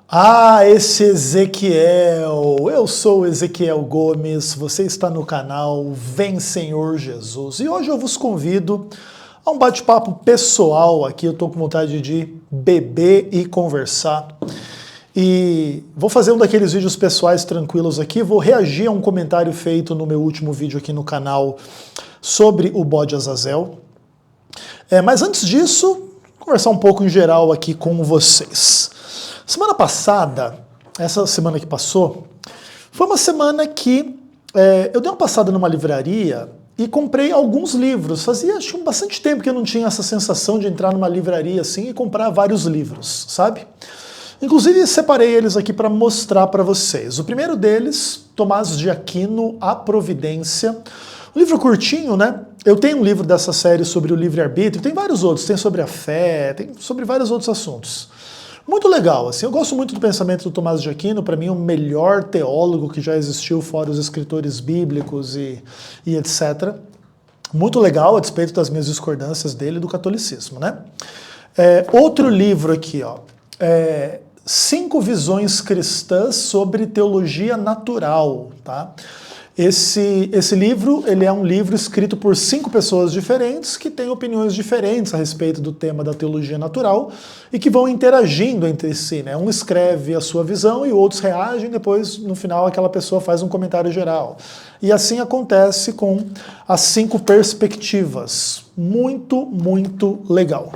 Ah, esse Ezequiel! Eu sou o Ezequiel Gomes, você está no canal Vem Senhor Jesus e hoje eu vos convido a um bate-papo pessoal aqui. Eu estou com vontade de beber e conversar e vou fazer um daqueles vídeos pessoais tranquilos aqui. Vou reagir a um comentário feito no meu último vídeo aqui no canal sobre o bode Azazel. Mas antes disso, conversar um pouco em geral aqui com vocês. Semana passada, essa semana que passou, foi uma semana que eu dei uma passada numa livraria e comprei alguns livros. Fazia acho que bastante tempo que eu não tinha essa sensação de entrar numa livraria assim e comprar vários livros, sabe? Inclusive separei eles aqui para mostrar para vocês. O primeiro deles, Tomás de Aquino, A Providência. Um livro curtinho, né? Eu tenho um livro dessa série sobre o livre-arbítrio, tem vários outros, tem sobre a fé, tem sobre vários outros assuntos. Muito legal, assim, eu gosto muito do pensamento do Tomás de Aquino, para mim o melhor teólogo que já existiu fora os escritores bíblicos e etc. Muito legal, a despeito das minhas discordâncias dele do catolicismo, né? Outro livro aqui, ó, 5 visões cristãs sobre teologia natural, tá? Esse livro, ele é um livro escrito por 5 pessoas diferentes que têm opiniões diferentes a respeito do tema da teologia natural e que vão interagindo entre si, né? Um escreve a sua visão e outros reagem, depois no final aquela pessoa faz um comentário geral. E assim acontece com as 5 perspectivas. Muito, muito legal.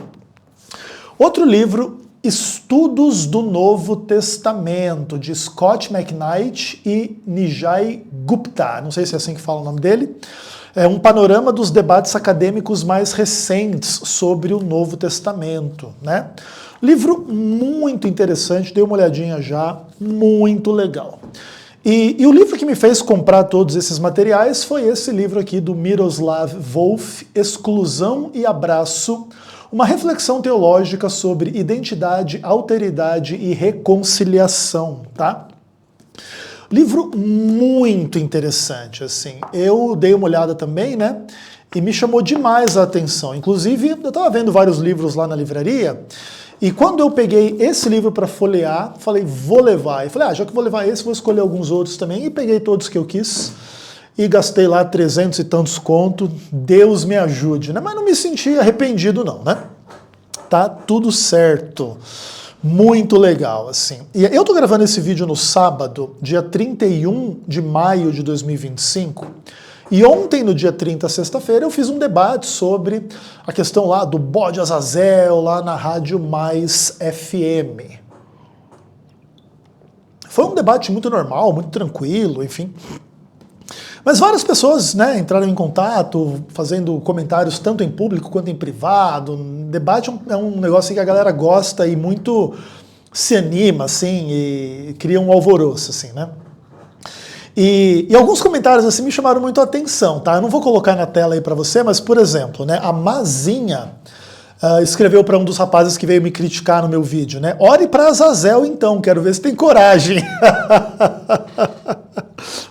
Outro livro, Estudos do Novo Testamento, de Scott McKnight e Nijay Gupta. Não sei se é assim que fala o nome dele. É um panorama dos debates acadêmicos mais recentes sobre o Novo Testamento, né? Livro muito interessante, dei uma olhadinha já, muito legal. E o livro que me fez comprar todos esses materiais foi esse livro aqui do Miroslav Volf, Exclusão e Abraço, uma reflexão teológica sobre identidade, alteridade e reconciliação, tá? Livro muito interessante, assim. Eu dei uma olhada também, né? E me chamou demais a atenção. Inclusive, eu estava vendo vários livros lá na livraria, e quando eu peguei esse livro para folhear, falei, vou levar. E falei, já que vou levar esse, vou escolher alguns outros também. E peguei todos que eu quis. E gastei lá 300 e tantos conto, Deus me ajude, né? Mas não me senti arrependido não, né? Tá tudo certo. Muito legal, assim. E eu tô gravando esse vídeo no sábado, dia 31 de maio de 2025, e ontem, no dia 30, sexta-feira, eu fiz um debate sobre a questão lá do bode Azazel, lá na Rádio Mais FM. Foi um debate muito normal, muito tranquilo, enfim. Mas várias pessoas, né, entraram em contato, fazendo comentários tanto em público quanto em privado. Debate é um negócio que a galera gosta e muito se anima, assim, e cria um alvoroço, assim, né? E alguns comentários, assim, me chamaram muito a atenção, tá? Eu não vou colocar na tela aí pra você, mas, por exemplo, né, a Mazinha escreveu para um dos rapazes que veio me criticar no meu vídeo, né? Ore para Azazel, então, quero ver se tem coragem.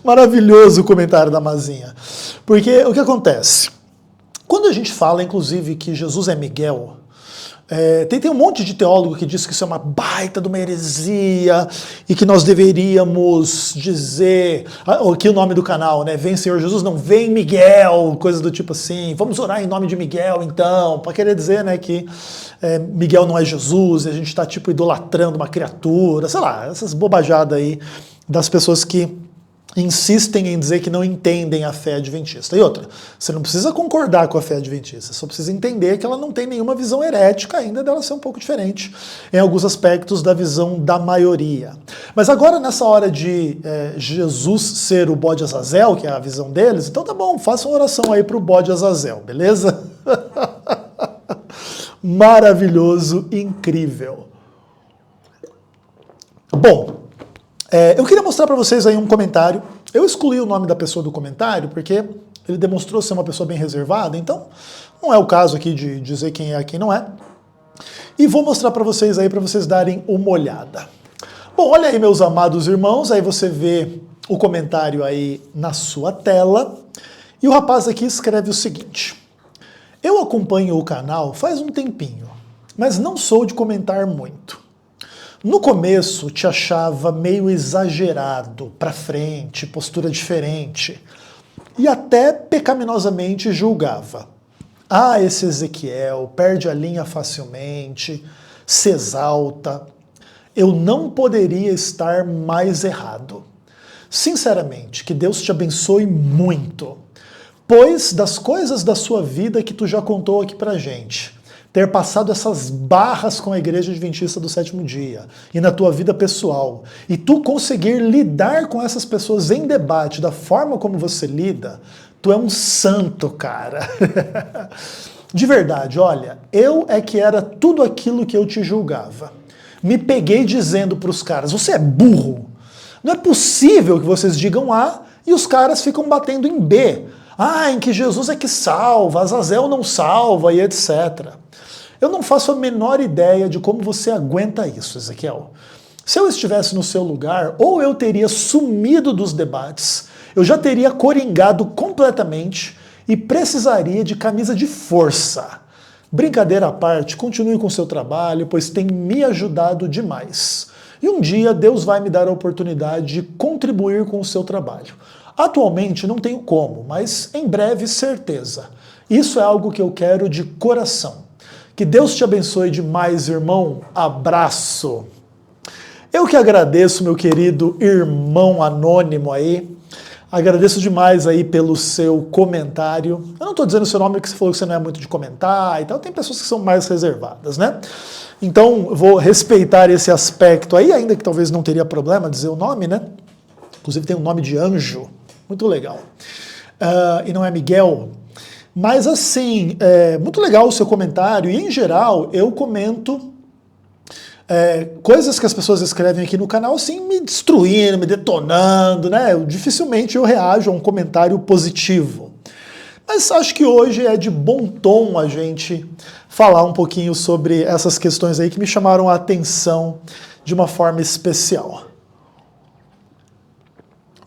Maravilhoso o comentário da Mazinha. Porque o que acontece? Quando a gente fala, inclusive, que Jesus é Miguel, tem um monte de teólogo que diz que isso é uma baita de uma heresia e que nós deveríamos dizer, aqui o nome do canal, né? Vem Senhor Jesus, não vem Miguel, coisas do tipo assim, vamos orar em nome de Miguel então, para querer dizer, né, que Miguel não é Jesus e a gente está tipo idolatrando uma criatura, sei lá, essas bobajadas aí das pessoas que insistem em dizer que não entendem a fé adventista. E outra, você não precisa concordar com a fé adventista, só precisa entender que ela não tem nenhuma visão herética ainda, dela ser um pouco diferente em alguns aspectos da visão da maioria. Mas agora, nessa hora de Jesus ser o bode Azazel, que é a visão deles, então tá bom, faça uma oração aí pro bode Azazel, beleza? Maravilhoso, incrível. Bom, eu queria mostrar para vocês aí um comentário. Eu excluí o nome da pessoa do comentário porque ele demonstrou ser uma pessoa bem reservada, então não é o caso aqui de dizer quem é e quem não é. E vou mostrar para vocês aí, para vocês darem uma olhada. Bom, olha aí, meus amados irmãos, aí você vê o comentário aí na sua tela. E o rapaz aqui escreve o seguinte: eu acompanho o canal faz um tempinho, mas não sou de comentar muito. No começo te achava meio exagerado, pra frente, postura diferente, e até pecaminosamente julgava. Ah, esse Ezequiel perde a linha facilmente, se exalta. Eu não poderia estar mais errado. Sinceramente, que Deus te abençoe muito, pois das coisas da sua vida que tu já contou aqui pra gente, ter passado essas barras com a Igreja Adventista do Sétimo Dia e na tua vida pessoal, e tu conseguir lidar com essas pessoas em debate da forma como você lida, tu é um santo, cara. De verdade, olha, eu é que era tudo aquilo que eu te julgava. Me peguei dizendo pros caras, você é burro. Não é possível que vocês digam A e os caras ficam batendo em B. Ah, em que Jesus é que salva, Azazel não salva e etc. Eu não faço a menor ideia de como você aguenta isso, Ezequiel. Se eu estivesse no seu lugar, ou eu teria sumido dos debates, eu já teria coringado completamente e precisaria de camisa de força. Brincadeira à parte, continue com o seu trabalho, pois tem me ajudado demais. E um dia Deus vai me dar a oportunidade de contribuir com o seu trabalho. Atualmente não tenho como, mas em breve certeza. Isso é algo que eu quero de coração. Que Deus te abençoe demais, irmão. Abraço. Eu que agradeço, meu querido irmão anônimo aí. Agradeço demais aí pelo seu comentário. Eu não estou dizendo o seu nome porque você falou que você não é muito de comentar e tal. Tem pessoas que são mais reservadas, né? Então, eu vou respeitar esse aspecto aí, ainda que talvez não teria problema dizer o nome, né? Inclusive tem um nome de anjo. Muito legal. E não é Miguel. Mas assim, muito legal o seu comentário. E em geral, eu comento coisas que as pessoas escrevem aqui no canal, assim, me destruindo, me detonando, né? Dificilmente eu reajo a um comentário positivo. Mas acho que hoje é de bom tom a gente falar um pouquinho sobre essas questões aí que me chamaram a atenção de uma forma especial.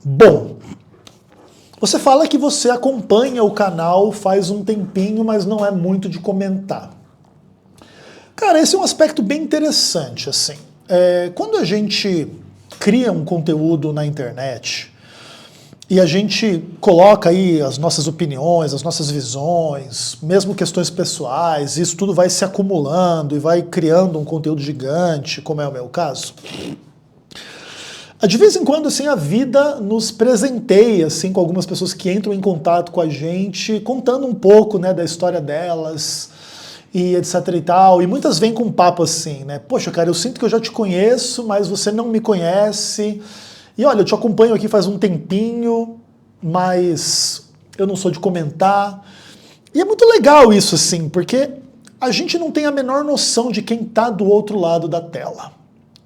Bom, você fala que você acompanha o canal faz um tempinho, mas não é muito de comentar. Cara, esse é um aspecto bem interessante, assim. Quando a gente cria um conteúdo na internet e a gente coloca aí as nossas opiniões, as nossas visões, mesmo questões pessoais, isso tudo vai se acumulando e vai criando um conteúdo gigante, como é o meu caso. De vez em quando, assim, a vida nos presenteia, assim, com algumas pessoas que entram em contato com a gente, contando um pouco, né, da história delas, e etc e tal, e muitas vêm com um papo assim, né, poxa, cara, eu sinto que eu já te conheço, mas você não me conhece, e olha, eu te acompanho aqui faz um tempinho, mas eu não sou de comentar, e é muito legal isso, assim, porque a gente não tem a menor noção de quem tá do outro lado da tela.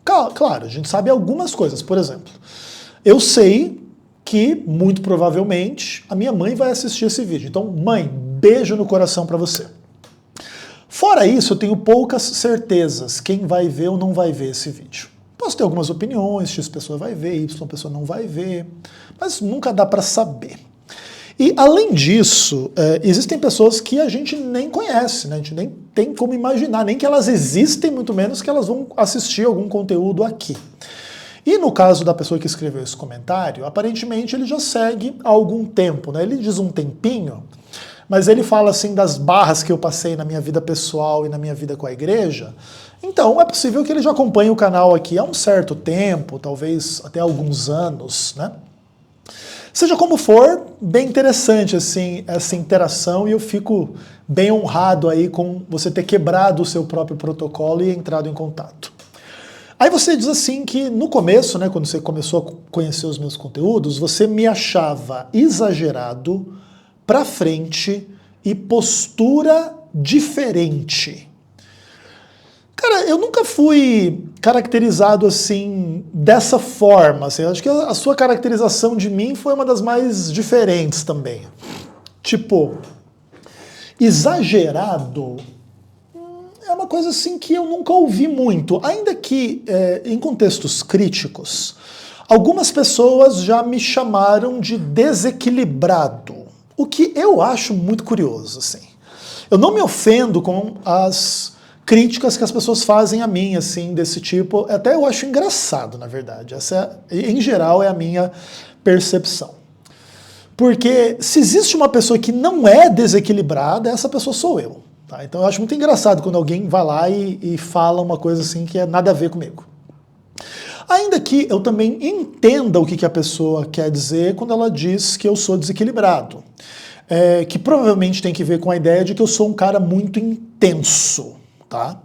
Claro, a gente sabe algumas coisas, por exemplo, eu sei que, muito provavelmente, a minha mãe vai assistir esse vídeo, então, mãe, beijo no coração pra você. Fora isso, eu tenho poucas certezas quem vai ver ou não vai ver esse vídeo. Posso ter algumas opiniões, X pessoa vai ver, Y pessoa não vai ver, mas nunca dá para saber. E além disso, existem pessoas que a gente nem conhece, né? A gente nem tem como imaginar, nem que elas existem, muito menos que elas vão assistir algum conteúdo aqui. E no caso da pessoa que escreveu esse comentário, aparentemente ele já segue há algum tempo, né? Ele diz um tempinho, mas ele fala assim das barras que eu passei na minha vida pessoal e na minha vida com a igreja. Então é possível que ele já acompanhe o canal aqui há um certo tempo, talvez até alguns anos, né? Seja como for, bem interessante assim essa interação e eu fico bem honrado aí com você ter quebrado o seu próprio protocolo e entrado em contato. Aí você diz assim que no começo, né, quando você começou a conhecer os meus conteúdos, você me achava exagerado, pra frente e postura diferente. Cara, eu nunca fui caracterizado assim, dessa forma. Assim, acho que a sua caracterização de mim foi uma das mais diferentes também. Tipo, exagerado é uma coisa assim que eu nunca ouvi muito. Ainda que em contextos críticos, algumas pessoas já me chamaram de desequilibrado. O que eu acho muito curioso, assim. Eu não me ofendo com as críticas que as pessoas fazem a mim, assim, desse tipo. Até eu acho engraçado, na verdade. Essa, em geral, é a minha percepção. Porque se existe uma pessoa que não é desequilibrada, essa pessoa sou eu. Tá? Então eu acho muito engraçado quando alguém vai lá e fala uma coisa assim que é nada a ver comigo. Ainda que eu também entenda o que a pessoa quer dizer quando ela diz que eu sou desequilibrado. Que provavelmente tem que ver com a ideia de que eu sou um cara muito intenso. Tá?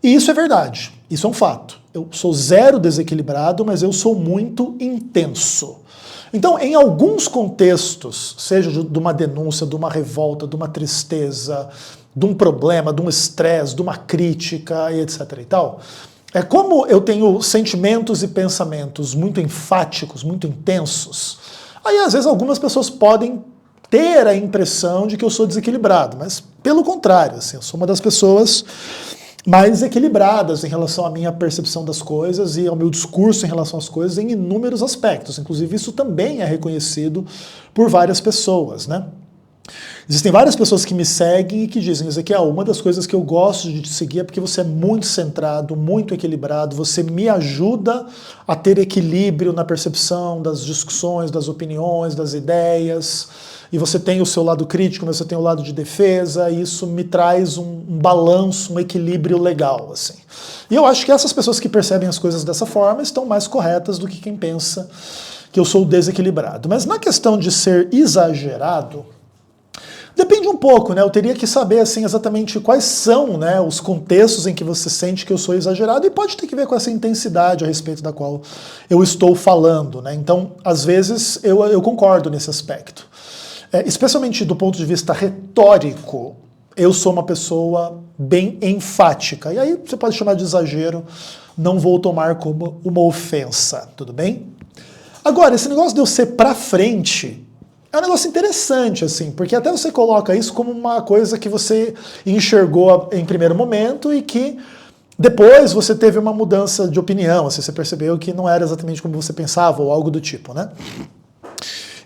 E isso é verdade, isso é um fato. Eu sou zero desequilibrado, mas eu sou muito intenso. Então, em alguns contextos, seja de uma denúncia, de uma revolta, de uma tristeza, de um problema, de um estresse, de uma crítica, e etc. e tal, como eu tenho sentimentos e pensamentos muito enfáticos, muito intensos, aí às vezes algumas pessoas podem ter a impressão de que eu sou desequilibrado, mas pelo contrário, assim, eu sou uma das pessoas mais equilibradas em relação à minha percepção das coisas e ao meu discurso em relação às coisas em inúmeros aspectos. Inclusive, isso também é reconhecido por várias pessoas, né? Existem várias pessoas que me seguem e que dizem, Ezequiel, uma das coisas que eu gosto de te seguir é porque você é muito centrado, muito equilibrado, você me ajuda a ter equilíbrio na percepção das discussões, das opiniões, das ideias, e você tem o seu lado crítico, mas você tem o lado de defesa, e isso me traz um balanço, um equilíbrio legal, assim. E eu acho que essas pessoas que percebem as coisas dessa forma estão mais corretas do que quem pensa que eu sou desequilibrado. Mas na questão de ser exagerado, depende um pouco, né? Eu teria que saber assim, exatamente quais são, né, os contextos em que você sente que eu sou exagerado e pode ter que ver com essa intensidade a respeito da qual eu estou falando, né? Então, às vezes, eu concordo nesse aspecto. Especialmente do ponto de vista retórico, eu sou uma pessoa bem enfática. E aí você pode chamar de exagero, não vou tomar como uma ofensa, tudo bem? Agora, esse negócio de eu ser pra frente é um negócio interessante, assim, porque até você coloca isso como uma coisa que você enxergou em primeiro momento e que depois você teve uma mudança de opinião, assim, você percebeu que não era exatamente como você pensava ou algo do tipo, né?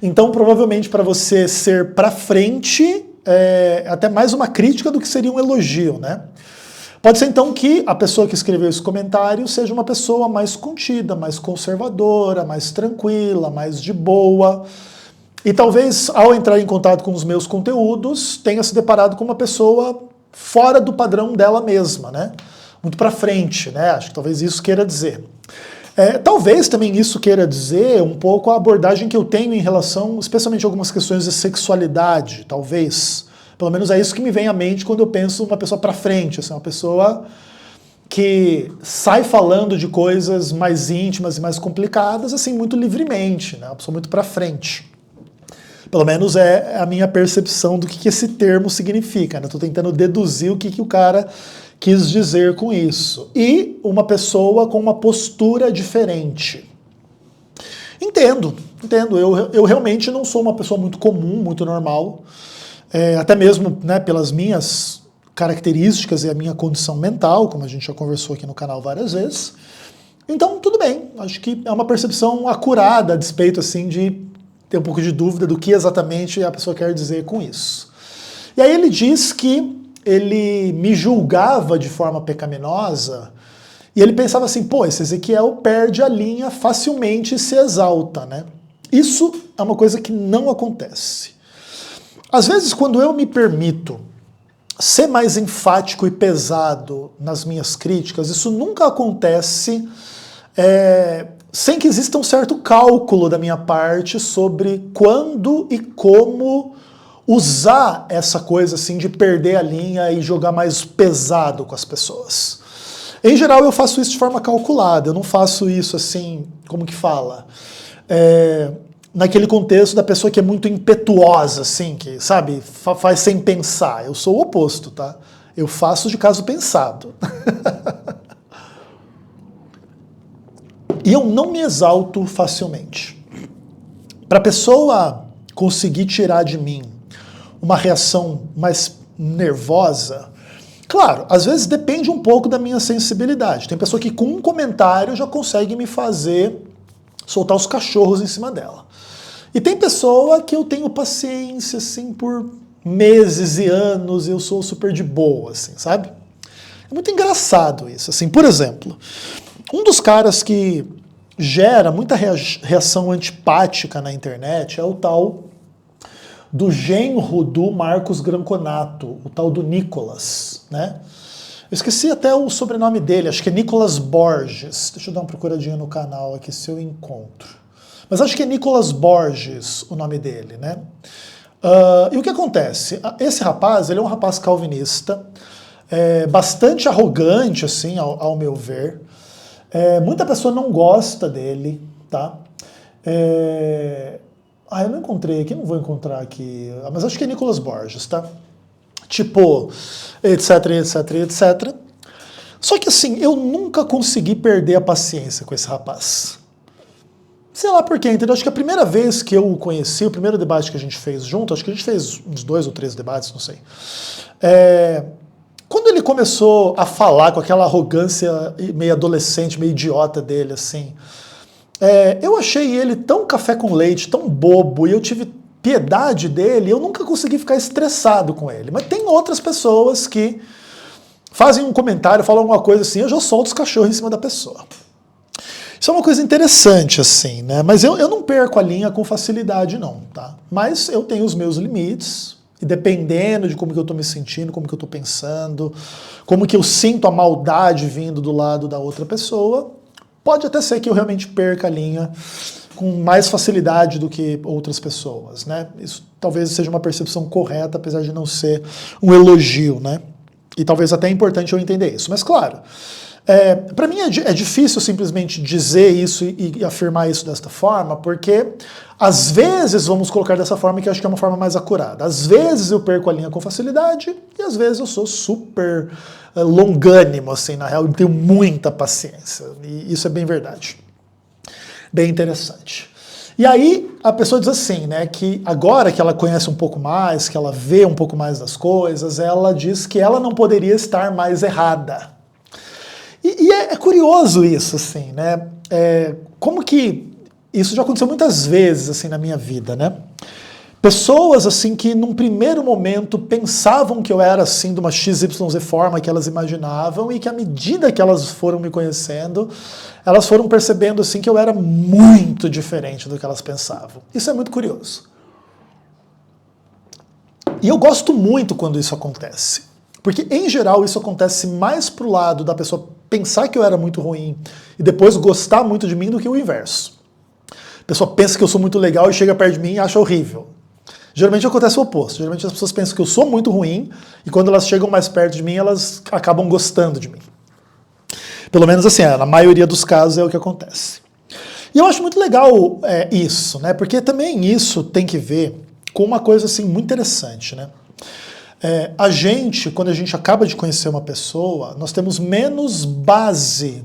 Então, provavelmente, para você ser pra frente, é até mais uma crítica do que seria um elogio, né? Pode ser, então, que a pessoa que escreveu esse comentário seja uma pessoa mais contida, mais conservadora, mais tranquila, mais de boa. E talvez, ao entrar em contato com os meus conteúdos, tenha se deparado com uma pessoa fora do padrão dela mesma, né? Muito pra frente, né? Acho que talvez isso queira dizer. Talvez também isso queira dizer um pouco a abordagem que eu tenho em relação, especialmente a algumas questões de sexualidade, talvez. Pelo menos é isso que me vem à mente quando eu penso uma pessoa pra frente, assim, uma pessoa que sai falando de coisas mais íntimas e mais complicadas, assim, muito livremente, né? Uma pessoa muito pra frente. Pelo menos é a minha percepção do que esse termo significa, né? Estou tentando deduzir o que o cara quis dizer com isso. E uma pessoa com uma postura diferente. Entendo. Eu realmente não sou uma pessoa muito comum, muito normal. Até mesmo, né, pelas minhas características e a minha condição mental, como a gente já conversou aqui no canal várias vezes. Então, tudo bem. Acho que é uma percepção acurada a despeito, assim, de ter um pouco de dúvida do que exatamente a pessoa quer dizer com isso. E aí ele diz que ele me julgava de forma pecaminosa e ele pensava assim, pô, esse Ezequiel perde a linha facilmente e se exalta, né? Isso é uma coisa que não acontece. Às vezes, quando eu me permito ser mais enfático e pesado nas minhas críticas, isso nunca acontece sem que exista um certo cálculo da minha parte sobre quando e como usar essa coisa assim de perder a linha e jogar mais pesado com as pessoas. Em geral eu faço isso de forma calculada, eu não faço isso assim, como que fala? Naquele contexto da pessoa que é muito impetuosa, assim, que, sabe, faz sem pensar. Eu sou o oposto, tá? Eu faço de caso pensado. E eu não me exalto facilmente. Para a pessoa conseguir tirar de mim uma reação mais nervosa, claro, às vezes depende um pouco da minha sensibilidade. Tem pessoa que com um comentário já consegue me fazer soltar os cachorros em cima dela. E tem pessoa que eu tenho paciência, assim, por meses e anos, eu sou super de boa, assim, sabe? É muito engraçado isso. Assim, por exemplo, um dos caras que gera muita reação antipática na internet é o tal do genro do Marcos Granconato, o tal do Nicolas, né? Eu esqueci até o sobrenome dele, acho que é Nicolas Borges. Deixa eu dar uma procuradinha no canal aqui se eu encontro. Mas acho que é Nicolas Borges o nome dele, né? E o que acontece? Esse rapaz, ele é um rapaz calvinista, bastante arrogante, assim, ao meu ver. Muita pessoa não gosta dele, tá? Eu não encontrei aqui, não vou encontrar aqui, mas acho que é Nicolas Borges, tá? Tipo, etc, etc, etc. Só que assim, eu nunca consegui perder a paciência com esse rapaz. Sei lá por quê, entendeu? Acho que a primeira vez que eu o conheci, o primeiro debate que a gente fez junto, acho que a gente fez uns 2 ou 3 debates, não sei. Quando ele começou a falar com aquela arrogância meio adolescente, meio idiota dele, assim, eu achei ele tão café com leite, tão bobo, e eu tive piedade dele, eu nunca consegui ficar estressado com ele. Mas tem outras pessoas que fazem um comentário, falam alguma coisa assim, eu já solto os cachorros em cima da pessoa. Isso é uma coisa interessante, assim, né? Mas eu não perco a linha com facilidade, não, tá? Mas eu tenho os meus limites, e dependendo de como que eu tô me sentindo, como que eu tô pensando, como que eu sinto a maldade vindo do lado da outra pessoa, pode até ser que eu realmente perca a linha com mais facilidade do que outras pessoas, né? Isso talvez seja uma percepção correta, apesar de não ser um elogio, né? E talvez até é importante eu entender isso. Mas claro, para mim é difícil simplesmente dizer isso e afirmar isso desta forma, porque às vezes, vamos colocar dessa forma, que eu acho que é uma forma mais acurada, às vezes eu perco a linha com facilidade e às vezes eu sou super longânimo, assim, na real, eu tenho muita paciência, e isso é bem verdade. Bem interessante. E aí a pessoa diz assim, né, que agora que ela conhece um pouco mais, que ela vê um pouco mais das coisas, ela diz que ela não poderia estar mais errada. E é curioso isso, assim, né? Como que isso já aconteceu muitas vezes, assim, na minha vida, né? Pessoas, assim, que num primeiro momento pensavam que eu era, assim, de uma XYZ forma que elas imaginavam e que à medida que elas foram me conhecendo, elas foram percebendo, assim, que eu era muito diferente do que elas pensavam. Isso é muito curioso. E eu gosto muito quando isso acontece. Porque, em geral, isso acontece mais pro lado da pessoa pensar que eu era muito ruim e depois gostar muito de mim do que o inverso. A pessoa pensa que eu sou muito legal e chega perto de mim e acha horrível. Geralmente acontece o oposto. Geralmente as pessoas pensam que eu sou muito ruim e quando elas chegam mais perto de mim, elas acabam gostando de mim. Pelo menos assim, na maioria dos casos é o que acontece. E eu acho muito legal isso, né? Porque também isso tem que ver com uma coisa assim muito interessante, né? A gente, quando a gente acaba de conhecer uma pessoa, nós temos menos base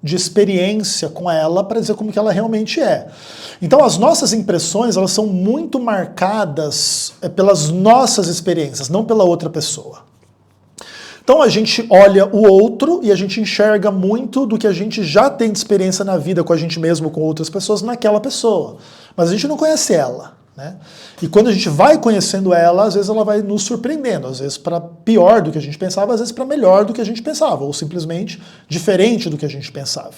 de experiência com ela para dizer como que ela realmente é. Então as nossas impressões, elas são muito marcadas pelas nossas experiências, não pela outra pessoa. Então a gente olha o outro e a gente enxerga muito do que a gente já tem de experiência na vida com a gente mesmo, com outras pessoas, naquela pessoa. Mas a gente não conhece ela, né? E quando a gente vai conhecendo ela, às vezes ela vai nos surpreendendo, às vezes para pior do que a gente pensava, às vezes para melhor do que a gente pensava, ou simplesmente diferente do que a gente pensava.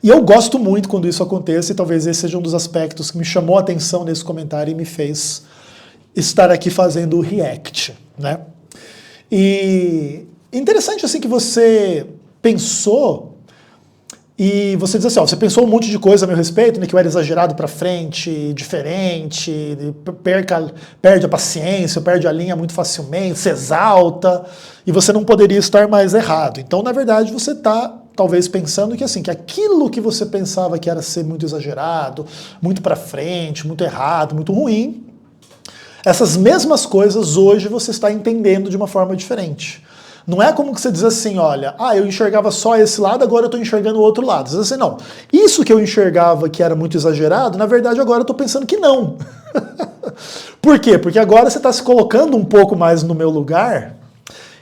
E eu gosto muito quando isso acontece, e talvez esse seja um dos aspectos que me chamou a atenção nesse comentário e me fez estar aqui fazendo o react, né? E interessante assim que você pensou e você diz assim, ó, você pensou um monte de coisa a meu respeito, né, que eu era exagerado pra frente, diferente, perde a paciência, perde a linha muito facilmente, se exalta, e você não poderia estar mais errado. Então, na verdade, você está talvez pensando que assim, que aquilo que você pensava que era ser muito exagerado, muito pra frente, muito errado, muito ruim, essas mesmas coisas hoje você está entendendo de uma forma diferente. Não é como que você diz assim, olha, eu enxergava só esse lado, agora eu estou enxergando o outro lado. Você diz assim, não, isso que eu enxergava que era muito exagerado, na verdade agora eu estou pensando que não. Por quê? Porque agora você está se colocando um pouco mais no meu lugar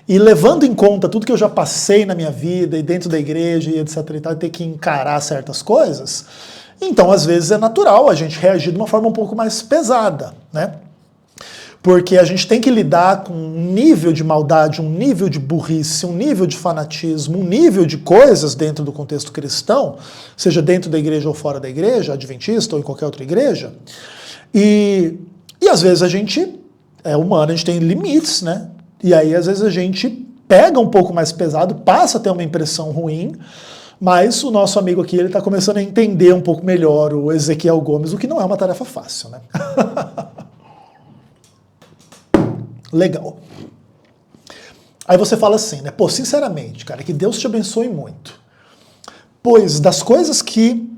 e levando em conta tudo que eu já passei na minha vida e dentro da igreja e etc e tal, e ter que encarar certas coisas. Então, às vezes é natural a gente reagir de uma forma um pouco mais pesada, né? Porque a gente tem que lidar com um nível de maldade, um nível de burrice, um nível de fanatismo, um nível de coisas dentro do contexto cristão, seja dentro da igreja ou fora da igreja, adventista ou em qualquer outra igreja. E às vezes a gente é humano, a gente tem limites, né? E aí às vezes a gente pega um pouco mais pesado, passa a ter uma impressão ruim, mas o nosso amigo aqui ele está começando a entender um pouco melhor o Ezequiel Gomes, o que não é uma tarefa fácil, né? Legal. Aí você fala assim, né? Pô, sinceramente, cara, que Deus te abençoe muito. Pois das coisas que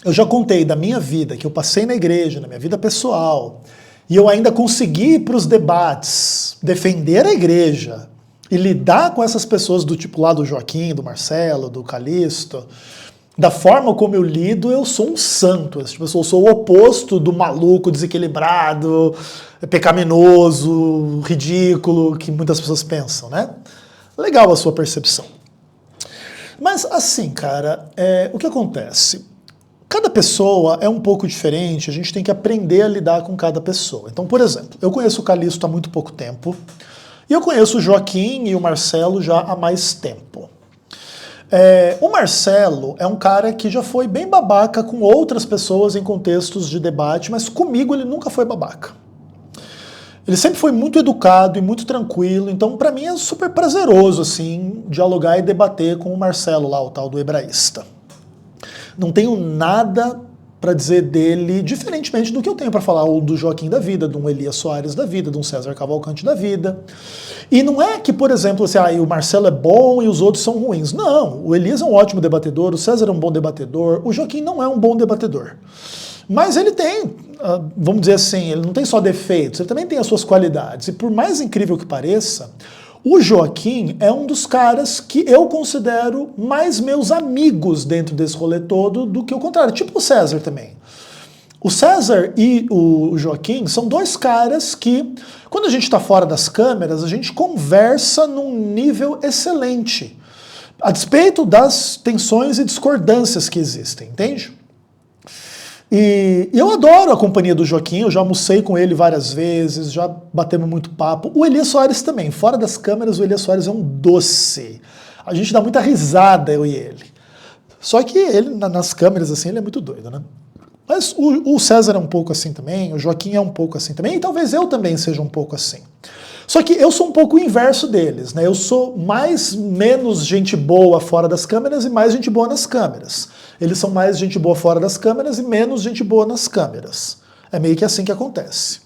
eu já contei da minha vida, que eu passei na igreja, na minha vida pessoal, e eu ainda consegui ir para os debates, defender a igreja e lidar com essas pessoas do tipo lá do Joaquim, do Marcelo, do Calixto, da forma como eu lido, eu sou um santo. Tipo, eu sou o oposto do maluco, desequilibrado, pecaminoso, ridículo, que muitas pessoas pensam, né? Legal a sua percepção. Mas assim, cara, o que acontece? Cada pessoa é um pouco diferente, a gente tem que aprender a lidar com cada pessoa. Então, por exemplo, eu conheço o Calixto há muito pouco tempo, e eu conheço o Joaquim e o Marcelo já há mais tempo. O Marcelo é um cara que já foi bem babaca com outras pessoas em contextos de debate, mas comigo ele nunca foi babaca. Ele sempre foi muito educado e muito tranquilo, então para mim é super prazeroso assim dialogar e debater com o Marcelo lá, o tal do hebraísta. Não tenho nada para dizer dele, diferentemente do que eu tenho para falar ou do Joaquim da vida, de um Elias Soares da vida, de um César Cavalcante da vida. E não é que, por exemplo, assim, o Marcelo é bom e os outros são ruins. Não, o Elias é um ótimo debatedor, o César é um bom debatedor, o Joaquim não é um bom debatedor. Mas ele tem, vamos dizer assim, ele não tem só defeitos, ele também tem as suas qualidades. E por mais incrível que pareça, o Joaquim é um dos caras que eu considero mais meus amigos dentro desse rolê todo do que o contrário. Tipo o César também. O César e o Joaquim são dois caras que, quando a gente está fora das câmeras, a gente conversa num nível excelente, a despeito das tensões e discordâncias que existem, entende? E eu adoro a companhia do Joaquim, eu já almocei com ele várias vezes, já batemos muito papo. O Elias Soares também, fora das câmeras, o Elias Soares é um doce. A gente dá muita risada, eu e ele. Só que ele, nas câmeras, assim, ele é muito doido, né? Mas o César é um pouco assim também, o Joaquim é um pouco assim também, e talvez eu também seja um pouco assim. Só que eu sou um pouco o inverso deles, né? Eu sou menos gente boa fora das câmeras e mais gente boa nas câmeras. Eles são mais gente boa fora das câmeras e menos gente boa nas câmeras. É meio que assim que acontece.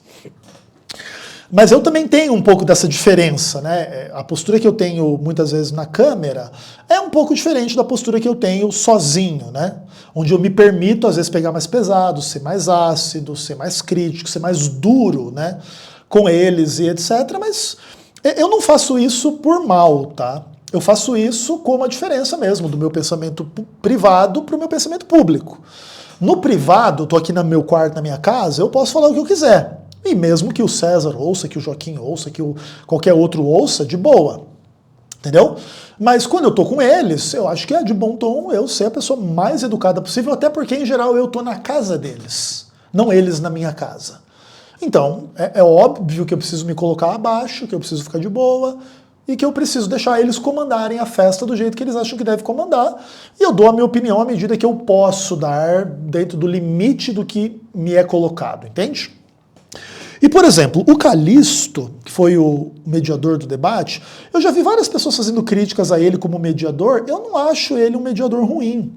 Mas eu também tenho um pouco dessa diferença, né? A postura que eu tenho muitas vezes na câmera é um pouco diferente da postura que eu tenho sozinho, né? Onde eu me permito às vezes pegar mais pesado, ser mais ácido, ser mais crítico, ser mais duro, né? Com eles e etc. Mas eu não faço isso por mal, tá? Eu faço isso como a diferença mesmo do meu pensamento privado para o meu pensamento público. No privado, estou aqui no meu quarto, na minha casa, eu posso falar o que eu quiser. E mesmo que o César ouça, que o Joaquim ouça, que qualquer outro ouça, de boa. Entendeu? Mas quando eu tô com eles, eu acho que é de bom tom eu ser a pessoa mais educada possível, até porque, em geral, eu tô na casa deles, não eles na minha casa. Então, é óbvio que eu preciso me colocar abaixo, que eu preciso ficar de boa, e que eu preciso deixar eles comandarem a festa do jeito que eles acham que deve comandar, e eu dou a minha opinião à medida que eu posso dar dentro do limite do que me é colocado, entende? E, por exemplo, o Calixto, que foi o mediador do debate, eu já vi várias pessoas fazendo críticas a ele como mediador, eu não acho ele um mediador ruim.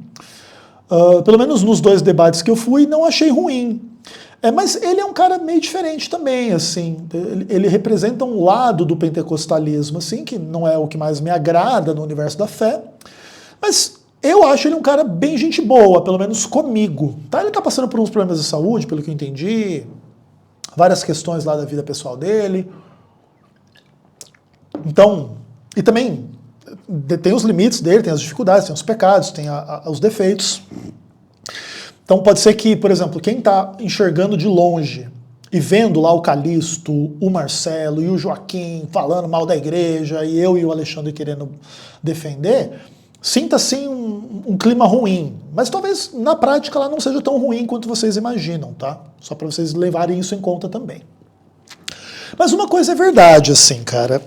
Pelo menos nos 2 debates que eu fui, não achei ruim. Mas ele é um cara meio diferente também, assim. Ele representa um lado do pentecostalismo, assim, que não é o que mais me agrada no universo da fé. Mas eu acho ele um cara bem gente boa, pelo menos comigo. Tá? Ele tá passando por uns problemas de saúde, pelo que eu entendi. Várias questões lá da vida pessoal dele. Então, e também tem os limites dele, tem as dificuldades, tem os pecados, tem os defeitos. Então pode ser que, por exemplo, quem está enxergando de longe e vendo lá o Calixto, o Marcelo e o Joaquim falando mal da igreja e eu e o Alexandre querendo defender, sinta assim um clima ruim. Mas talvez na prática ela não seja tão ruim quanto vocês imaginam, tá? Só para vocês levarem isso em conta também. Mas uma coisa é verdade, assim, cara.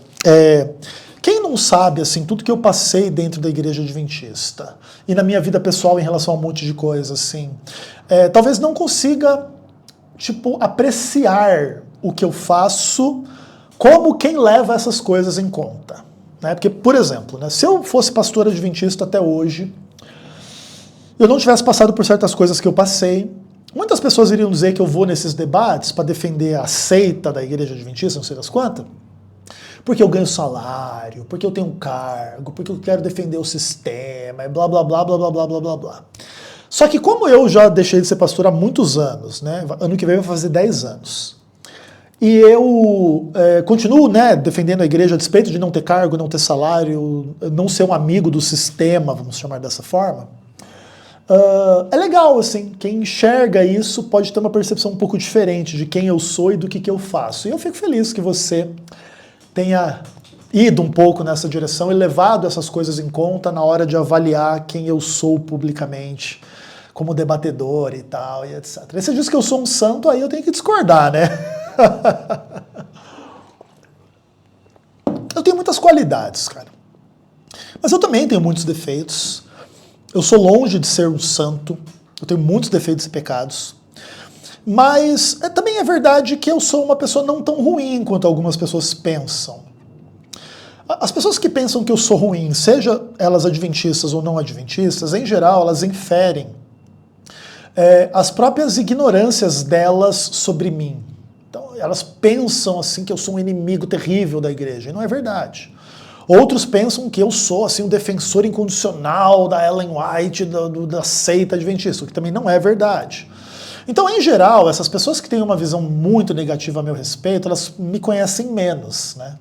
Quem não sabe, assim, tudo que eu passei dentro da igreja adventista e na minha vida pessoal em relação a um monte de coisa, assim, talvez não consiga, tipo, apreciar o que eu faço como quem leva essas coisas em conta. Né? Porque, por exemplo, né, se eu fosse pastor adventista até hoje, eu não tivesse passado por certas coisas que eu passei, muitas pessoas iriam dizer que eu vou nesses debates para defender a seita da igreja adventista, não sei das quantas, porque eu ganho salário, porque eu tenho um cargo, porque eu quero defender o sistema, e blá blá blá blá blá blá blá blá blá. Só que como eu já deixei de ser pastor há muitos anos, né, ano que vem vai fazer 10 anos, e eu continuo, né, defendendo a igreja a despeito de não ter cargo, não ter salário, não ser um amigo do sistema, vamos chamar dessa forma, é legal, assim, quem enxerga isso pode ter uma percepção um pouco diferente de quem eu sou e do que eu faço. E eu fico feliz que você tenha ido um pouco nessa direção e levado essas coisas em conta na hora de avaliar quem eu sou publicamente, como debatedor e tal, e etc. E você diz que eu sou um santo, aí eu tenho que discordar, né? Eu tenho muitas qualidades, cara. Mas eu também tenho muitos defeitos. Eu sou longe de ser um santo, eu tenho muitos defeitos e pecados, mas também é verdade que eu sou uma pessoa não tão ruim quanto algumas pessoas pensam. As pessoas que pensam que eu sou ruim, seja elas adventistas ou não adventistas, em geral elas inferem as próprias ignorâncias delas sobre mim. Então elas pensam assim que eu sou um inimigo terrível da igreja, e não é verdade. Outros pensam que eu sou assim um defensor incondicional da Ellen White, da seita adventista, o que também não é verdade. Então, em geral, essas pessoas que têm uma visão muito negativa a meu respeito, elas me conhecem menos, né?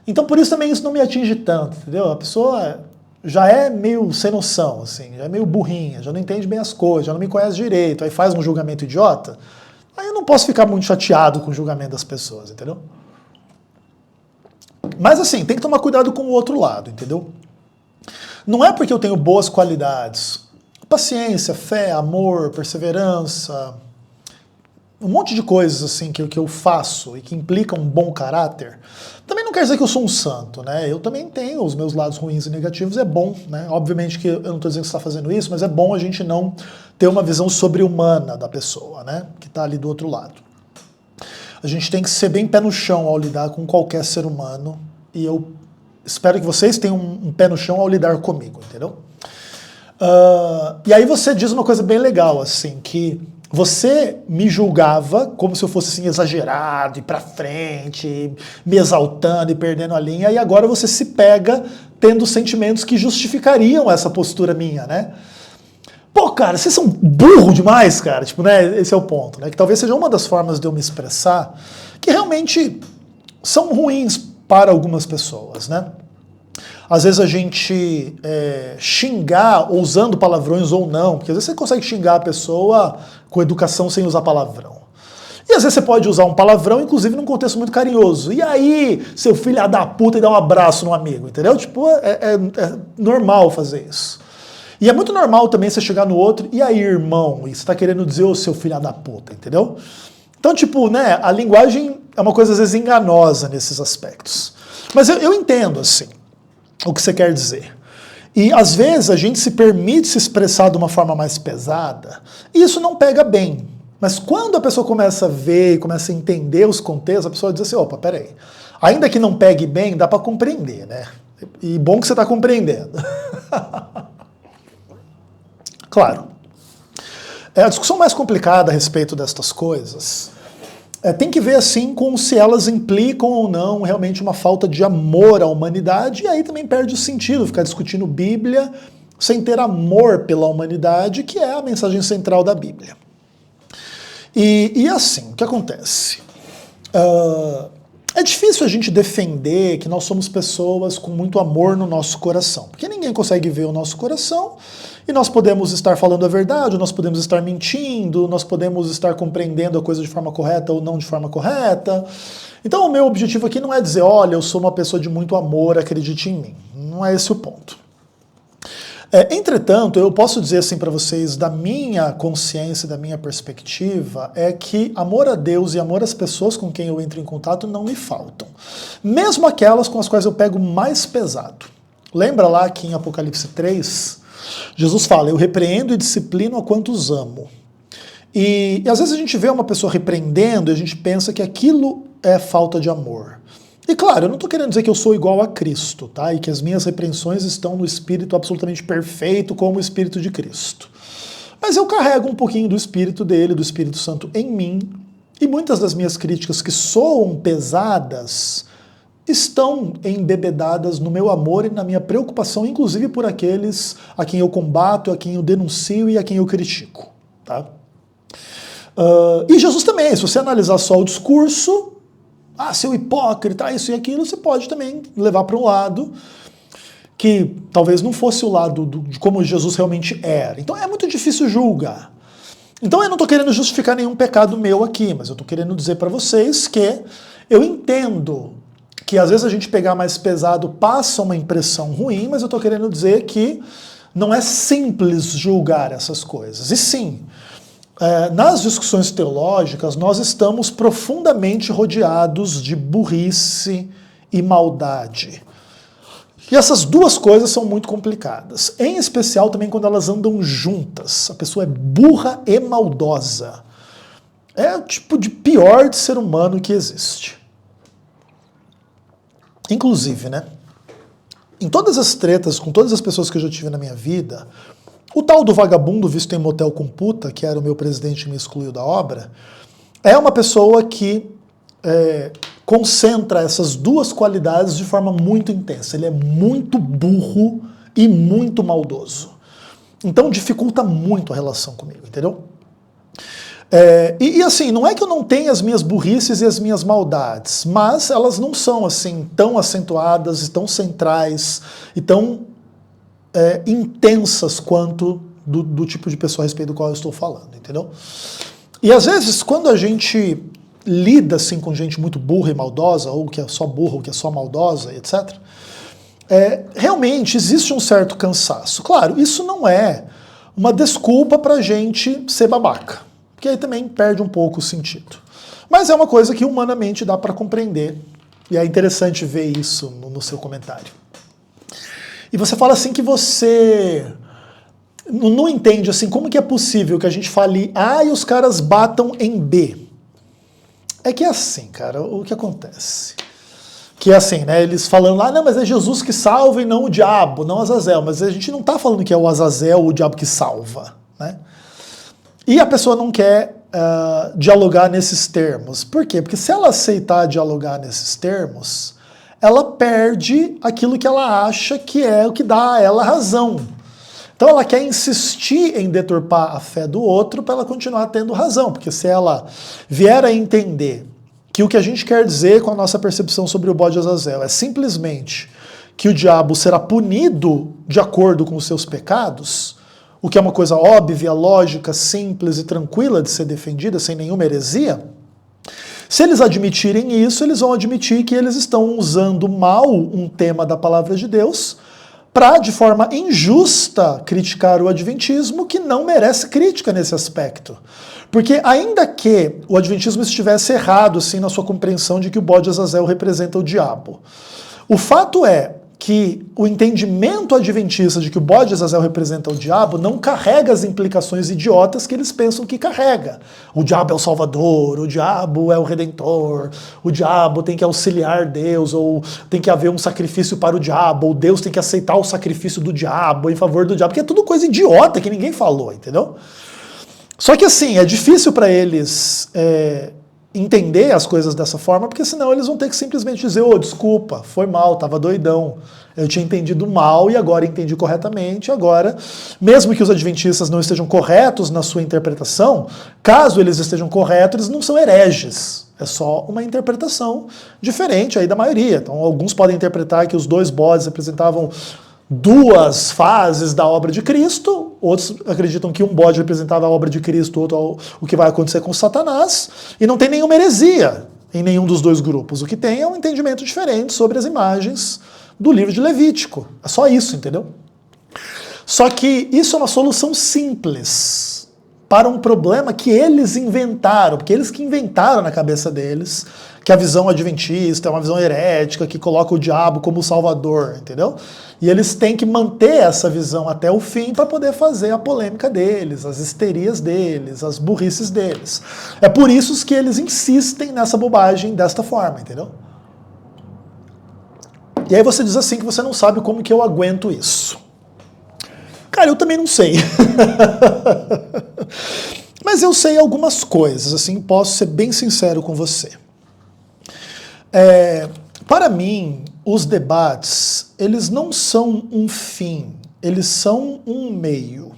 Então, por isso também isso não me atinge tanto, entendeu? A pessoa já é meio sem noção, assim, já é meio burrinha, já não entende bem as coisas, já não me conhece direito, aí faz um julgamento idiota, aí eu não posso ficar muito chateado com o julgamento das pessoas, entendeu? Mas assim, tem que tomar cuidado com o outro lado, entendeu? Não é porque eu tenho boas qualidades, paciência, fé, amor, perseverança, um monte de coisas assim que eu faço e que implicam um bom caráter, também não quer dizer que eu sou um santo, né? Eu também tenho os meus lados ruins e negativos, é bom, né? Obviamente que eu não estou dizendo que você está fazendo isso, mas é bom a gente não ter uma visão sobre-humana da pessoa, né? Que está ali do outro lado. A gente tem que ser bem pé no chão ao lidar com qualquer ser humano, e eu espero que vocês tenham um pé no chão ao lidar comigo, entendeu? E aí você diz uma coisa bem legal, assim, que você me julgava como se eu fosse assim, exagerado, e pra frente, me exaltando e perdendo a linha, e agora você se pega tendo sentimentos que justificariam essa postura minha, né? Pô, cara, vocês são burro demais, cara. Tipo, né? Esse é o ponto, né? Que talvez seja uma das formas de eu me expressar que realmente são ruins para algumas pessoas, né? Às vezes a gente xingar, usando palavrões ou não, porque às vezes você consegue xingar a pessoa com educação sem usar palavrão. E às vezes você pode usar um palavrão, inclusive num contexto muito carinhoso. E aí, seu filho da puta, e dá um abraço no amigo, entendeu? Tipo, é normal fazer isso. E é muito normal também você chegar no outro, e aí, irmão, e você tá querendo dizer o seu filho da puta, entendeu? Então, tipo, né, a linguagem é uma coisa às vezes enganosa nesses aspectos. Mas eu entendo, assim, o que você quer dizer. E às vezes a gente se permite se expressar de uma forma mais pesada, e isso não pega bem. Mas quando a pessoa começa a ver e começa a entender os contextos, a pessoa diz assim, opa, peraí, ainda que não pegue bem, dá pra compreender, né? E bom que você tá compreendendo. Claro. A discussão mais complicada a respeito destas coisas tem que ver assim com se elas implicam ou não realmente uma falta de amor à humanidade, e aí também perde o sentido ficar discutindo Bíblia sem ter amor pela humanidade, que é a mensagem central da Bíblia. E assim, o que acontece? É difícil a gente defender que nós somos pessoas com muito amor no nosso coração, porque ninguém consegue ver o nosso coração, e nós podemos estar falando a verdade, nós podemos estar mentindo, nós podemos estar compreendendo a coisa de forma correta ou não de forma correta. Então o meu objetivo aqui não é dizer, olha, eu sou uma pessoa de muito amor, acredite em mim. Não é esse o ponto. Entretanto, eu posso dizer assim para vocês, da minha consciência, da minha perspectiva, é que amor a Deus e amor às pessoas com quem eu entro em contato não me faltam. Mesmo aquelas com as quais eu pego mais pesado. Lembra lá que em Apocalipse 3, Jesus fala, eu repreendo e disciplino a quantos amo. E às vezes a gente vê uma pessoa repreendendo e a gente pensa que aquilo é falta de amor. E claro, eu não estou querendo dizer que eu sou igual a Cristo, tá? E que as minhas repreensões estão no espírito absolutamente perfeito, como o espírito de Cristo. Mas eu carrego um pouquinho do espírito dele, do Espírito Santo em mim, e muitas das minhas críticas que soam pesadas estão embebedadas no meu amor e na minha preocupação, inclusive por aqueles a quem eu combato, a quem eu denuncio e a quem eu critico, tá? E Jesus também, se você analisar só o discurso, seu hipócrita, isso e aquilo, você pode também levar para um lado que talvez não fosse o lado de como Jesus realmente era. Então é muito difícil julgar. Então eu não estou querendo justificar nenhum pecado meu aqui, mas eu estou querendo dizer para vocês que eu entendo que às vezes a gente pegar mais pesado passa uma impressão ruim, mas eu estou querendo dizer que não é simples julgar essas coisas. E sim, nas discussões teológicas, nós estamos profundamente rodeados de burrice e maldade. E essas duas coisas são muito complicadas, em especial também quando elas andam juntas. A pessoa é burra e maldosa. É o tipo de pior de ser humano que existe. Inclusive, né? Em todas as tretas, com todas as pessoas que eu já tive na minha vida, o tal do vagabundo visto em motel com puta, que era o meu presidente e me excluiu da obra, é uma pessoa que concentra essas duas qualidades de forma muito intensa. Ele é muito burro e muito maldoso. Então dificulta muito a relação comigo, entendeu? E assim, não é que eu não tenha as minhas burrices e as minhas maldades, mas elas não são assim tão acentuadas e tão centrais e tão intensas quanto do tipo de pessoa a respeito do qual eu estou falando, entendeu? E às vezes, quando a gente lida assim, com gente muito burra e maldosa, ou que é só burra, ou que é só maldosa, etc., realmente existe um certo cansaço. Claro, isso não é uma desculpa pra gente ser babaca, porque aí também perde um pouco o sentido. Mas é uma coisa que humanamente dá para compreender, e é interessante ver isso no seu comentário. E você fala assim que você não entende assim, como que é possível que a gente fale A e os caras batam em B? É que é assim, cara, o que acontece? Que é assim, né, eles falando lá, não, mas é Jesus que salva e não o diabo, não Azazel. Mas a gente não tá falando que é o Azazel ou o diabo que salva, né? E a pessoa não quer dialogar nesses termos. Por quê? Porque se ela aceitar dialogar nesses termos, ela perde aquilo que ela acha que é o que dá a ela razão. Então ela quer insistir em deturpar a fé do outro para ela continuar tendo razão, porque se ela vier a entender que o que a gente quer dizer com a nossa percepção sobre o bode Azazel é simplesmente que o diabo será punido de acordo com os seus pecados, o que é uma coisa óbvia, lógica, simples e tranquila de ser defendida, sem nenhuma heresia, se eles admitirem isso, eles vão admitir que eles estão usando mal um tema da palavra de Deus para, de forma injusta, criticar o adventismo, que não merece crítica nesse aspecto. Porque ainda que o adventismo estivesse errado assim, na sua compreensão de que o bode Azazel representa o diabo, o fato é que o entendimento adventista de que o bode Azazel representa o diabo não carrega as implicações idiotas que eles pensam que carrega. O diabo é o salvador, o diabo é o redentor, o diabo tem que auxiliar Deus, ou tem que haver um sacrifício para o diabo, ou Deus tem que aceitar o sacrifício do diabo em favor do diabo, que é tudo coisa idiota que ninguém falou, entendeu? Só que assim, é difícil para eles entender as coisas dessa forma, porque senão eles vão ter que simplesmente dizer, desculpa, foi mal, tava doidão, eu tinha entendido mal e agora entendi corretamente, agora, mesmo que os adventistas não estejam corretos na sua interpretação, caso eles estejam corretos, eles não são hereges, é só uma interpretação diferente aí da maioria. Então alguns podem interpretar que os dois bodes representavam duas fases da obra de Cristo, outros acreditam que um bode representava a obra de Cristo, outro o que vai acontecer com Satanás, e não tem nenhuma heresia em nenhum dos dois grupos. O que tem é um entendimento diferente sobre as imagens do livro de Levítico. É só isso, entendeu? Só que isso é uma solução simples para um problema que eles inventaram, porque eles que inventaram na cabeça deles que a visão adventista é uma visão herética, que coloca o diabo como salvador, entendeu? E eles têm que manter essa visão até o fim para poder fazer a polêmica deles, as histerias deles, as burrices deles. É por isso que eles insistem nessa bobagem desta forma, entendeu? E aí você diz assim que você não sabe como que eu aguento isso. Cara, eu também não sei. Mas eu sei algumas coisas, assim, posso ser bem sincero com você. Para mim, os debates, eles não são um fim, eles são um meio.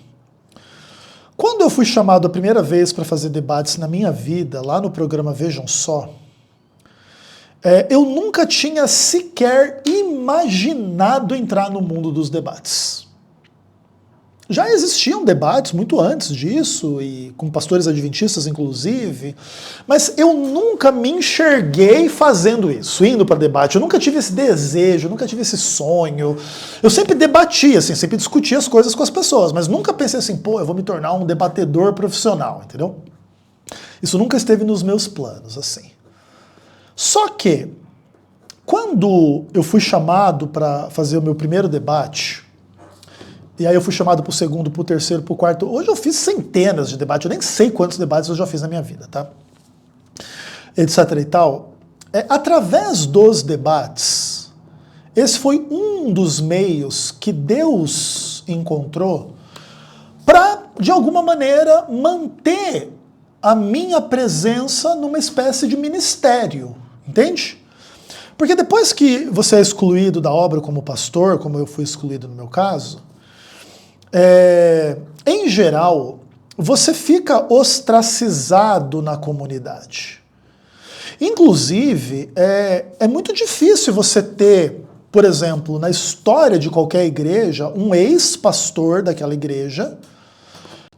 Quando eu fui chamado a primeira vez para fazer debates na minha vida, lá no programa Vejam Só, eu nunca tinha sequer imaginado entrar no mundo dos debates. Já existiam debates muito antes disso, e com pastores adventistas inclusive, mas eu nunca me enxerguei fazendo isso, indo para debate. Eu nunca tive esse desejo, eu nunca tive esse sonho. Eu sempre debatia, assim, sempre discutia as coisas com as pessoas, mas nunca pensei assim, pô, eu vou me tornar um debatedor profissional, entendeu? Isso nunca esteve nos meus planos, assim. Só que, quando eu fui chamado para fazer o meu primeiro debate, e aí eu fui chamado para o segundo, para o terceiro, para o quarto. Hoje eu fiz centenas de debates, eu nem sei quantos debates eu já fiz na minha vida, tá? Etc e tal. Através dos debates, esse foi um dos meios que Deus encontrou para, de alguma maneira, manter a minha presença numa espécie de ministério, entende? Porque depois que você é excluído da obra como pastor, como eu fui excluído no meu caso, em geral, você fica ostracizado na comunidade. Inclusive, é muito difícil você ter, por exemplo, na história de qualquer igreja, um ex-pastor daquela igreja,